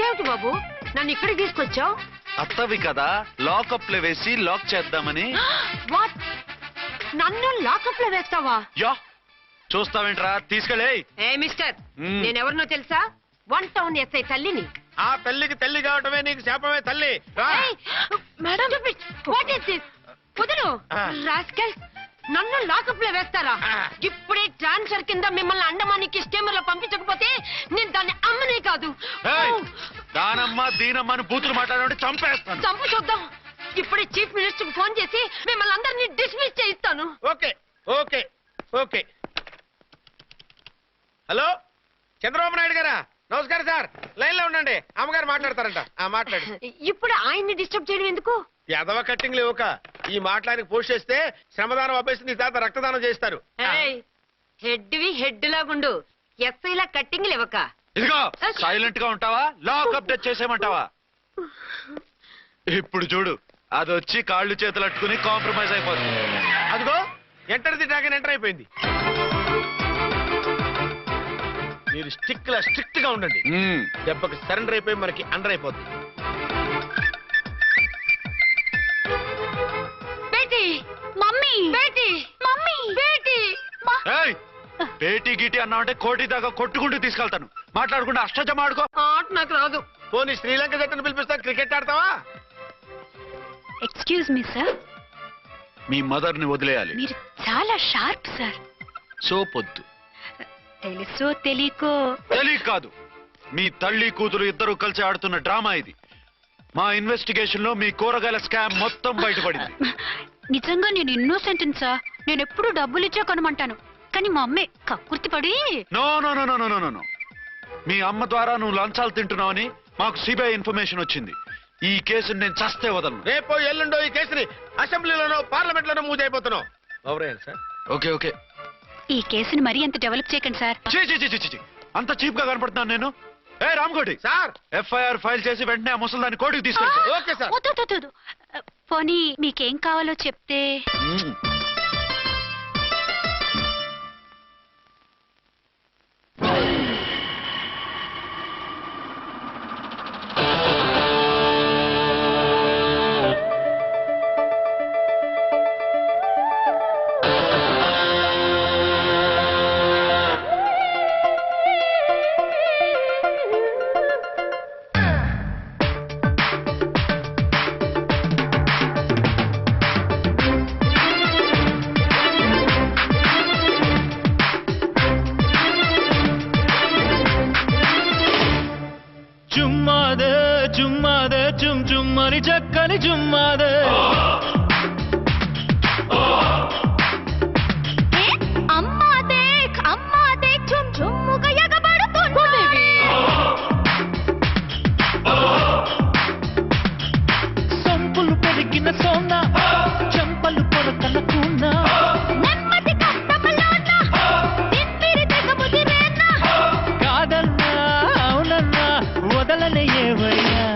ఇదేమిటి బాబు, నన్ను ఇక్కడికి తీసుకొచ్చావు? అత్తవి కదా, లాకప్ లో వేసి లాక్ చేద్దామని. వాట్, నన్ను లాకప్ లో వేస్తావా? యా, చూస్తావేంట్రా, తీసుకెళ్ళే. ఏ మిస్టర్, నేనెవరినో తెలుసా? 1 టౌన్ ఎస్ఐ తల్లిని. ఆ తల్లికి తల్లి కావటమే నీకు శాపమే తల్లి. Madam, what is this? వదులు రాస్కల్, నన్ను లాకప్ లో వేస్తారా? ఇప్పుడే ట్రాన్స్ఫర్ కింద మిమ్మల్ని అండమానికి స్టీమర్ లో పంపించకపోతే నేను దాన్ని అమ్మనే కాదు. దానమ్మ దీనమ్మని బూతులు మాట్లాడే చంపేస్తాను. చంపు చూద్దాం. ఇప్పుడే చీఫ్ మినిస్టర్ కు ఫోన్ చేసి మిమ్మల్ని అందరినీ డిస్మిస్ చేయిస్తాను. Okay okay okay. Hello, Chandrababu Naidu గారా? నమస్కారం సార్, లైన్ లో ఉండండి, అమ్మగారు మాట్లాడతారంట. మాట్లాడు. ఇప్పుడు ఆయన్ని డిస్టర్బ్ చేయడం ఎందుకు? ఎదవ కట్టింగ్ లేవుక ఈ మాట్లాడికి పోస్ట్ చేస్తే శ్రమదానం అభ్యసి నీ తాత రక్తదానం చేస్తారు. హెడ్ లాగుండు, ఎస్ఐ లా కట్టింగ్ లేవక. ఇదిగో సైలెంట్ గా ఉంటావా, లాక్ అప్డేట్ చేసేయమంటావా? ఇప్పుడు చూడు, అది వచ్చి కాళ్ళు చేతులు అట్టుకుని కాంప్రమైజ్ అయిపోతుంది. అదిగో ఎంటర్ ది డ్రాగన్ ఎంటర్ అయిపోయింది. మీరు స్ట్రిక్ట్ గా ఉండండి, దెబ్బకి సరెండర్ అయిపోయి మనకి అండర్ అయిపోతుంది. మమ్మీ, బేటీ, మమ్మీ, బేటీ. పేటీ గీటీ అన్నావంటే కోటి దాకా కొట్టుకుంటూ తీసుకెళ్తాను. మాట్లాడకుండా అష్టజమ ఆడుకో. ఆట నాకు రాదు. పోనీ శ్రీలంక జట్టును పిలిపిస్తా, క్రికెట్ ఆడతావా? ఎక్స్క్యూజ్ మీ సార్, మీ మదర్ ని వదిలేయాలి. మీరు చాలా షార్ప్ సార్. సోపొద్దు. తెలుసో తెలియకో. తెలియక కాదు, మీ తల్లి కూతురు ఇద్దరు కలిసి ఆడుతున్న డ్రామా ఇది. మా ఇన్వెస్టిగేషన్ లో మీ కూరగాయల స్కామ్ మొత్తం బయటపడింది. నిజంగా నేను ఇన్నోసెంట్ సార్. నేను ఎప్పుడు డబ్బులు ఇచ్చా కొనమంటాను, కానీ మా అమ్మే కక్కుర్తి పడి. No no no no no no. మీ అమ్మ ద్వారా నువ్వు లంచాలు తింటున్నావని మాకు సిబిఐ ఇన్ఫర్మేషన్ వచ్చింది. ఈ కేసుని నేను చస్తే వదలను. రేపో ఎల్లుండో ఈ కేసుని అసెంబ్లీలోనో పార్లమెంట్ లోనో మూవ్ అయిపోతున్నావు. Sir okay okay. ఈ కేసుని మరీ అంత డెవలప్ చేయకండి సార్. అంత చీప్ గా కనపడుతున్నాను నేను? ఏ రామ్కోటి సార్, ఎఫ్ఐఆర్ ఫైల్ చేసి వెంటనే ఆ ముసలిదాన్ని కోర్టుకి తీసుకెళ్తా. Okay sir. పోనీ మీకేం కావాలో చెప్తే. జుమ్మని చక్కని జుమ్మాదే. సంపులు పెరిగిన సోనా, చెంపలు పొరకల కూనా, కాదన్నా అవునన్నా వదలనే ఏవయ్యా.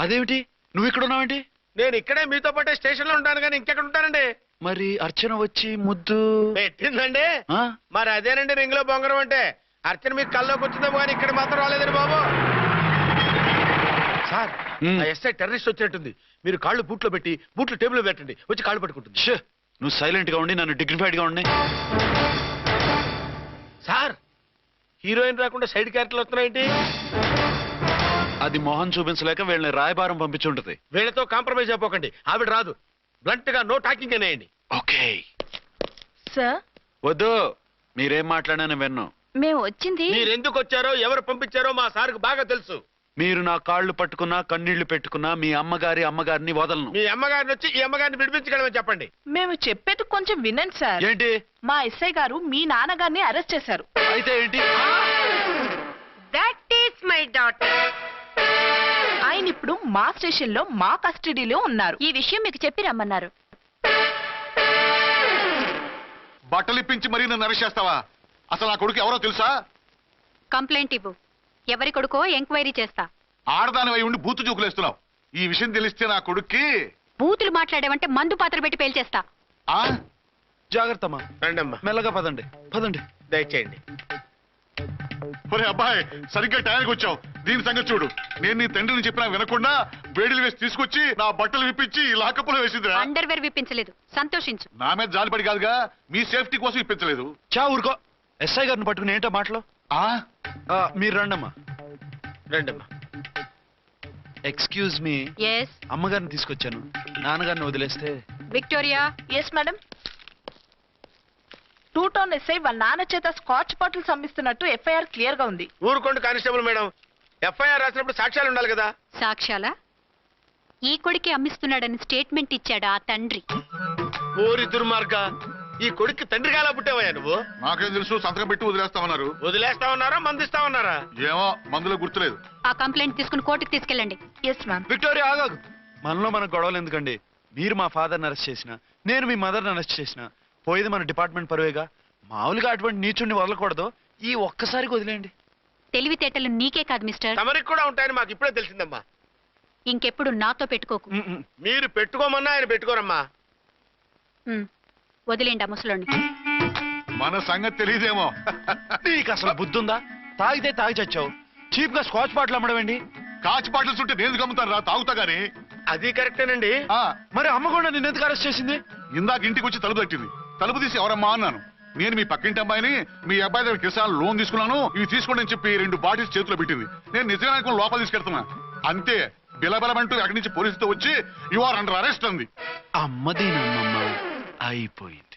అదేమిటి నువ్వు ఇక్కడ ఉన్నావేంటి? నేను ఇక్కడే మీతో పాటే స్టేషన్ లో ఉంటాను కానీ ఇంకెక్కడ ఉంటానండి. మరి అర్చన వచ్చి ముద్దు పెట్టిందండి. ఆ? మరి అదేనండి రింగ్ లో బొంగరం అంటే. అర్చన మీకు కల్లోకి వచ్చిందేమో కానీ ఇక్కడ మాత్రం రాలేదండి బాబు. సార్ ఉమ్. ఆ ఎస్ఐ టెర్రరిస్ట్ వచ్చినట్టుంది. మీరు కాళ్ళు బూట్లో పెట్టి బూట్లు టేబుల్ పెట్టండి, వచ్చి కాళ్ళు పట్టుకుంటుంది. ఛే, నువ్వు సైలెంట్ గా ఉండి నన్ను డిగ్నిఫైడ్ గా ఉండి. సార్ హీరోయిన్ రాకుండా సైడ్ క్యారెక్టర్లు వస్తున్నాయేంటి? అది మొహం చూపించలేక వీళ్ళని రాయబారం పంపించుంటది. వీళ్ళతో కాంప్రమైజ్ అయిపోకండి. ఆవిడ రాదు. బ్లంట్ గా నో టాకింగ్ అనేయండి. ఓకే. సార్ వద్దు, మీరేం మాట్లాడానని విన్నాం. మేము వచ్చింది మీరు ఎందుకు వచ్చారో ఎవరు పంపించారో మా సార్కు బాగా తెలుసు. మీరు నా కాళ్ళు పట్టుకున్నా కన్నీళ్లు పెట్టుకున్నా మీ అమ్మగారిని వదలను. మీ అమ్మగారిని వచ్చి ఈ అమ్మగారిని విడిపించగలమని చెప్పండి. మేము చెప్పేది కొంచెం వినండి సార్. ఏంటి? మా ఎస్ఐ గారు మీ నాన్నగారిని అరెస్ట్ చేశారు. అయితే ఏంటి? That is my daughter. ఆయన ఇప్పుడు మా స్టేషన్ లో మా కస్టడీలో ఉన్నారు. ఈ విషయం మీకు చెప్పి రమ్మన్నారు. బట్టలు ఇప్పించి మరీ నన్ను అరెస్ట్ చేస్తావా? అసలు నా కొడుకు ఎవరో తెలుసా? కంప్లైంట్ ఇవ్వు. ఎవరి కొడుకో ఎంక్వైరీ చేస్తా. ఆడదానివై ఉండి బూతు చూకులేస్తున్నావు. ఈ విషయం తెలిస్తే నా కొడుక్కి బూతులు మాట్లాడేవంటే మందు పాత్ర పెట్టి పేల్చేస్తా. ఆ జాగ్రత్తమ్మా, రండమ్మా, మెల్లగా పదండి పదండి. దయచేయండి. ఒరే అబ్బాయి, సరిగ్గా టయానికి వచ్చావు. దీని సంగతి చూడు. నేను నీ తండ్రిని చెప్పినా వినకుండా వేడిలు వేసి తీసుకొచ్చి నా బట్టలు విప్పించి లాకప్పులో వేసిందిరా. అండర్వేర్ విప్పించలేదు, సంతోషించు. నా మీద జాలిపడి కాదుగా, మీ సేఫ్టీ కోసం ఇప్పించలేదు. చా ఊరుకో. ఎస్ఐ గారిని పట్టుకుని ఏంటో మాటలు. మీరు రండమ్మా. రండమ్మా. Excuse me. ఎస్ అమ్మగారిని తీసుకొచ్చాను. నాన్నగారిని వదిలేస్తే. Victoria. Yes madam. 2 town SI వాళ్ళ నాన్న చేత స్కాచ్ బాటిల్స్ అమ్మిస్తున్నట్టు ఎఫ్ఐఆర్ క్లియర్ గా ఉంది. ఊరుకోండి కానిస్టేబుల్ మేడం. ఎఫ్ఐఆర్ రాసినప్పుడు సాక్ష్యాలు ఉండాలి కదా. సాక్ష్యాలా? ఈ కొడుకే అమ్మిస్తున్నాడని స్టేట్మెంట్ ఇచ్చాడు ఆ తండ్రి. ఊరి దుర్మార్గ. ఈ కొడుక్కి తండ్రిగా ఎలా పుట్టావయ్యా నువ్వు? నాకేం తెలుసు, సంతకం పెట్టి వదిలేస్తామన్నారు. వదిలేస్తామన్నారా మందిస్తామన్నారా? ఏమో, మందులో గుర్తులేదు. ఆ కంప్లైంట్ తీసుకుని కోర్టుకు తీసుకెళ్ళండి. Yes ma'am. విక్టోరియా ఆగాగు. మనలో మన గొడవలు ఎందుకండి? మీరు మా ఫాదర్ని అరెస్ట్ చేసిన, నేను మీ మదర్ని అరెస్ట్ చేసిన, పోయేది మన డిపార్ట్మెంట్ పరువేగా. మామూలుగా అటువంటి నీచుడిని వదలకూడదు. ఈ ఒక్కసారికి వదిలేయండి. తెలివితేటలు నీకే కాదు మిస్టర్, తమరికి కూడా ఉంటాయని మాకు ఇప్పుడే తెలిసిందమ్మా. ఇంకెప్పుడు నాతో పెట్టుకోకు. మీరు పెట్టుకోమన్నా ఆయన పెట్టుకోరమ్మా. వదిలేండి ఆ ముసలోని. మన సంగతి తెలియదేమో. నీకు అసలు బుద్ధి ఉందా? తాగితే తాగి చచ్చావు. చీప్ గా స్కాచ్ బాటిల్ అమ్మడమేంటి? కాచి బాటిల్స్ ఉంటే నేను గమ్ముతాను రా, తాగుతా గానీ. అది కరెక్టేనండి. మరి అమ్మ కూడా నిన్ను ఎందుకు అరెస్ట్ చేసింది? ఇందాక ఇంటికి వచ్చి తలుపు తట్టింది. తలుపు తీసి ఎవరమ్మా అన్నాను. నేను మీ పక్కింటి అబ్బాయిని, మీ అబ్బాయి దగ్గర కిసాన్ లోన్ తీసుకున్నాను, ఇవి తీసుకోండి అని చెప్పి 2 బాటిల్స్ చేతిలో పెట్టింది. నేను నిజంగా అనుకుని లోపల తీసుకెళ్తున్నా. అంతే, బిలబలమంటూ అక్కడి నుంచి పోలీసుతో వచ్చి యు ఆర్ అండర్ అరెస్ట్ అంది. అమ్మదీనమ్మమ్మ అయిపోయింది.